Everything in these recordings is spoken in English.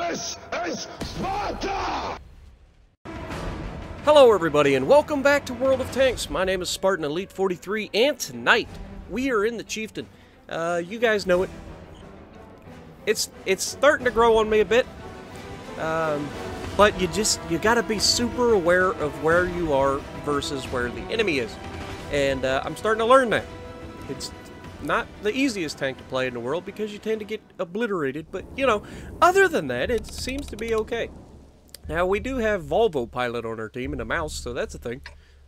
This is Sparta! Hello everybody and welcome back to World of Tanks. My name is Spartan Elite 43 and tonight we are in the Chieftain. You guys know it. It's starting to grow on me a bit. But you gotta be super aware of where you are versus where the enemy is. And I'm starting to learn that. It's not the easiest tank to play in the world because you tend to get obliterated, but you know, other than that, it seems to be okay. Now, we do have Volvo pilot on our team and a mouse, so that's a thing.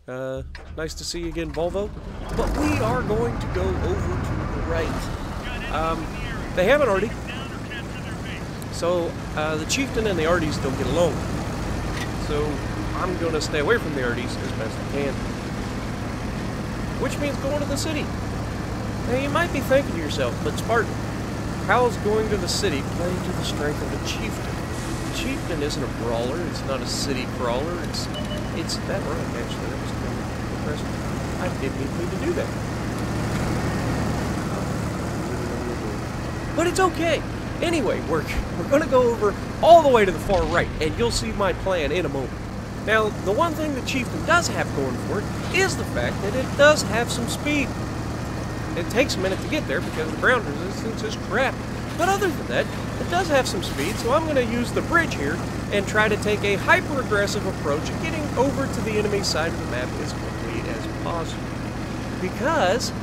Nice to see you again, Volvo. But we are going to go over to the right. They haven't already. So, the Chieftain and the Arties don't get along. So, I'm going to stay away from the Arties as best I can. Which means going to the city. Now, you might be thinking to yourself, but Spartan, how is going to the city playing to the strength of a Chieftain? The Chieftain isn't a brawler, it's not a city crawler, it's that right, actually, that was kind of impressive. I didn't even mean to do that. But it's okay. Anyway, we're going to go over all the way to the far right, and you'll see my plan in a moment. Now, the one thing the Chieftain does have going for it is the fact that it does have some speed. It takes a minute to get there because the ground resistance is crap. But other than that, it does have some speed, so I'm going to use the bridge here and try to take a hyper-aggressive approach at getting over to the enemy side of the map as quickly as possible. Because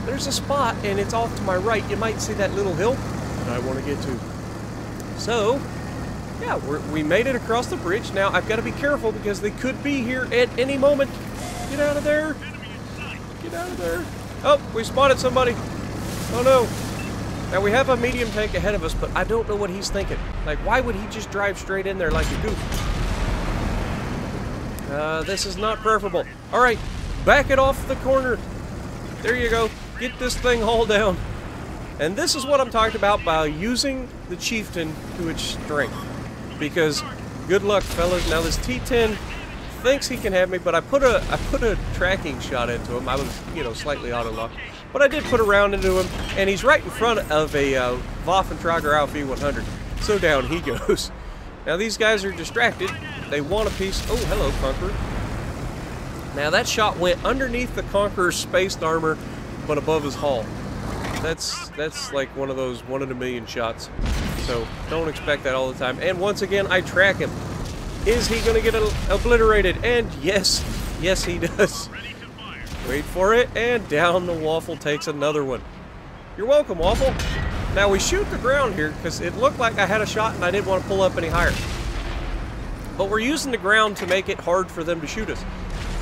there's a spot, and it's off to my right. You might see that little hill that I want to get to. So, yeah, we made it across the bridge. Now, I've got to be careful because they could be here at any moment. Get out of there. Get out of there. Oh, we spotted somebody. Oh, no. Now, we have a medium tank ahead of us, but I don't know what he's thinking. Like, why would he just drive straight in there like a goof? This is not preferable. All right, back it off the corner. There you go. Get this thing hauled down. And this is what I'm talking about by using the Chieftain to its strength. Because, good luck, fellas. Now, this T-10 thinks he can have me, but I put a tracking shot into him. I was, you know, slightly auto-locked. But I did put a round into him, and he's right in front of a Waffentrager Alpha V100. So down he goes. Now these guys are distracted. They want a piece. Oh, hello, Conqueror. Now that shot went underneath the Conqueror's spaced armor, but above his hull. That's like one of those 1 in a million shots. So don't expect that all the time. And once again, I track him. Is he going to get obliterated? And yes, he does. Wait for it, and down the Waffle takes another one. You're welcome, Waffle. Now we shoot the ground here because it looked like I had a shot and I didn't want to pull up any higher. But we're using the ground to make it hard for them to shoot us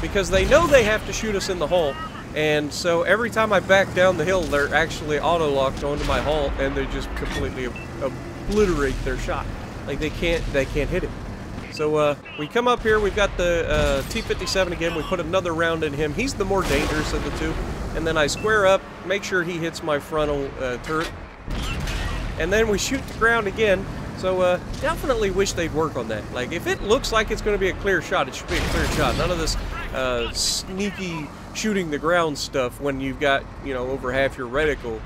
because they know they have to shoot us in the hull. And so every time I back down the hill, they're actually auto-locked onto my hull and they just completely obliterate their shot. Like they can't hit it. So we come up here, we've got the T-57 again, we put another round in him. He's the more dangerous of the two. And then I square up, make sure he hits my frontal turret. And then we shoot the ground again. So definitely wish they'd work on that. Like if it looks like it's going to be a clear shot, it should be a clear shot. None of this sneaky shooting the ground stuff when you've got, you know, over half your reticle,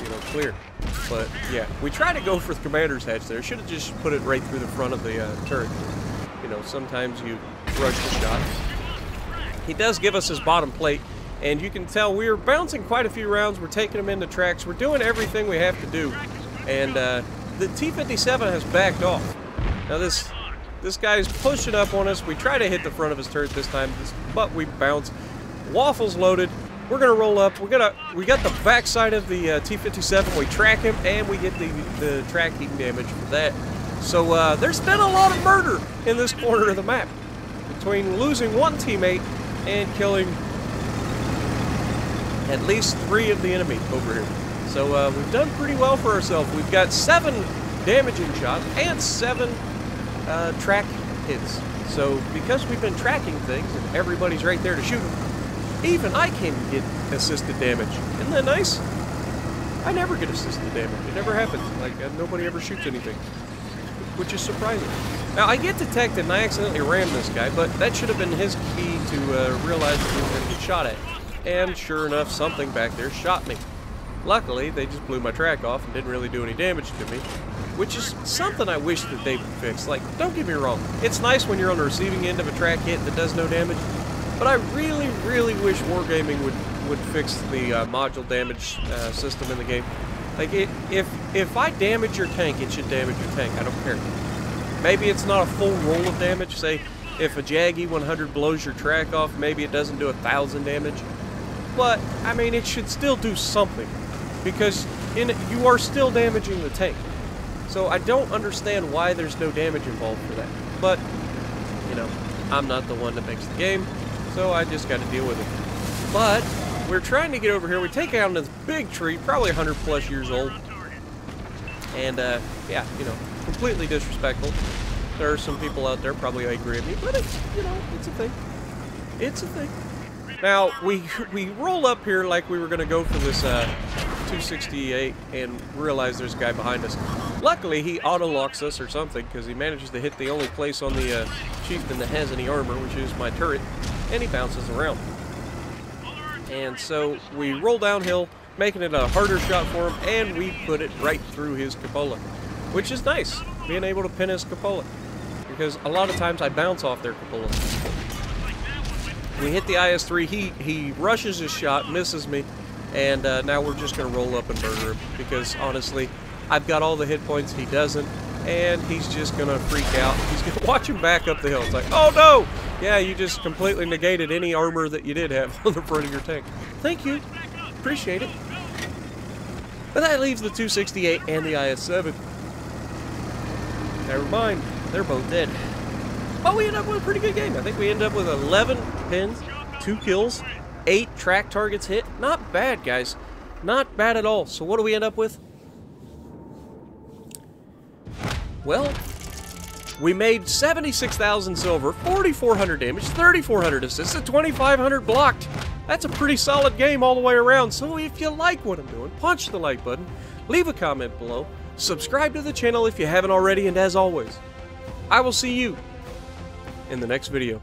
you know, clear. But yeah, we try to go for the commander's hatch there. Should have just put it right through the front of the turret. You know, sometimes you rush the shot. He does give us his bottom plate, and you can tell we're bouncing quite a few rounds. We're taking them into tracks. We're doing everything we have to do. And the T-57 has backed off. Now this guy's pushing up on us. We try to hit the front of his turret this time, but we bounce. Waffle's loaded. We're gonna roll up. We got the backside of the T-57. We track him, and we get the tracking damage for that. So there's been a lot of murder in this corner of the map, between losing one teammate and killing at least 3 of the enemy over here. So we've done pretty well for ourselves. We've got 7 damaging shots and 7 track hits. So because we've been tracking things and everybody's right there to shoot them, even I can get assisted damage. Isn't that nice? I never get assisted damage. It never happens. Like nobody ever shoots anything, which is surprising. Now, I get detected and I accidentally rammed this guy, but that should have been his key to realize that we were going to get shot at. And sure enough, something back there shot me. Luckily, they just blew my track off and didn't really do any damage to me, which is something I wish that they would fix. Like, don't get me wrong, it's nice when you're on the receiving end of a track hit that does no damage, but I really, really wish Wargaming would fix the module damage system in the game. Like, if I damage your tank, it should damage your tank. I don't care. Maybe it's not a full roll of damage. Say, if a Jag E100 blows your track off, maybe it doesn't do 1,000 damage. But, I mean, it should still do something, because you are still damaging the tank. So I don't understand why there's no damage involved for that. But, you know, I'm not the one that makes the game, so I just got to deal with it. But we're trying to get over here. We take out this big tree, probably 100 plus years old. And, yeah, you know, completely disrespectful. There are some people out there probably angry at me, but it's, you know, it's a thing. It's a thing. Now, we roll up here like we were going to go for this 268 and realize there's a guy behind us. Luckily, he auto-locks us or something, because he manages to hit the only place on the chieftain that has any armor, which is my turret, and he bounces around. And so we roll downhill, making it a harder shot for him, and we put it right through his cupola, which is nice, being able to pin his cupola, because a lot of times I bounce off their cupola. We hit the IS-3, he rushes his shot, misses me, and now we're just going to roll up and murder him, because honestly, I've got all the hit points, he doesn't, and he's just going to freak out. He's going to watch him back up the hill. It's like, oh no! Yeah, you just completely negated any armor that you did have on the front of your tank. Thank you. Appreciate it. But that leaves the 268 and the IS-7. Never mind. They're both dead. But we end up with a pretty good game. I think we end up with 11 pins, 2 kills, 8 track targets hit. Not bad, guys. Not bad at all. So what do we end up with? Well, we made 76,000 silver, 4,400 damage, 3,400 assists, and 2,500 blocked. That's a pretty solid game all the way around. So if you like what I'm doing, punch the like button, leave a comment below, subscribe to the channel if you haven't already, and as always, I will see you in the next video.